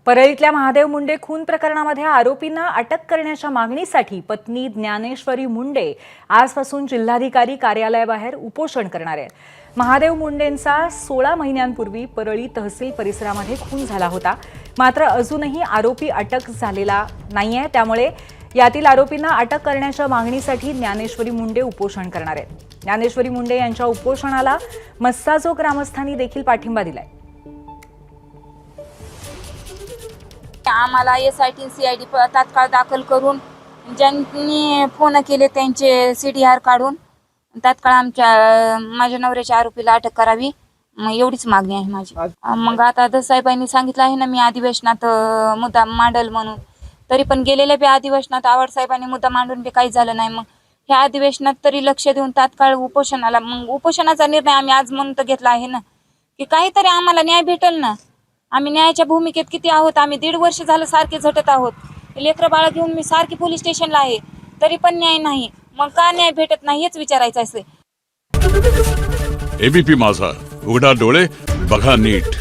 परळीतल्या महादेव मुंडे खून प्रकरणामध्ये आरोपींना अटक करण्याच्या मागणीसाठी पत्नी ज्ञानेश्वरी मुंडे आजपासून जिल्हाधिकारी कार्यालयाबाहेर उपोषण करणार आहेत. महादेव मुंडेंचा 16 महिन्यांपूर्वी परळी तहसील परिसरामध्ये खून झाला होता. मात्र अजूनही आरोपी अटक झालेला नाहीये. त्यामुळे यातील आरोपींना अटक करण्याच्या मागणीसाठी ज्ञानेश्वरी मुंडे उपोषण करणार आहेत. ज्ञानेश्वरी मुंडे यांच्या उपोषणाला मस्साजो ग्रामस्थांनी देखील पाठिंबा दिलाय. आम्हाला SIT CID तात्काळ दाखल करून ज्यांनी फोन केले त्यांचे CDR काढून तात्काळ माझ्या नवऱ्याच्या आरोपीला अटक करावी, एवढीच मागणी आहे माझी. मग आता साहेबांनी सांगितलं आहे ना मी अधिवेशनात मुद्दा मांडल म्हणून, तरी पण गेलेल्या बी अधिवेशनात आव्हाड साहेबांनी मुद्दा मांडून बी काही झालं नाही. मग ह्या अधिवेशनात तरी लक्ष देऊन तात्काळ उपोषणाला, मग उपोषणाचा निर्णय आम्ही आज म्हणून तर घेतला आहे ना की काहीतरी आम्हाला न्याय भेटेल ना. आम्ही न्यायाच्या भूमिकेत किती आहोत, आम्ही 1.5 वर्ष झालं सारखे झटत आहोत. लेकरं बाळा घेऊन मी सारखी पोलीस स्टेशनला आहे, तरी पण न्याय नाही. मग का न्याय भेटत नाही हेच विचारायचं आहे. ABP माझा, उघडा डोळे बघा नीट.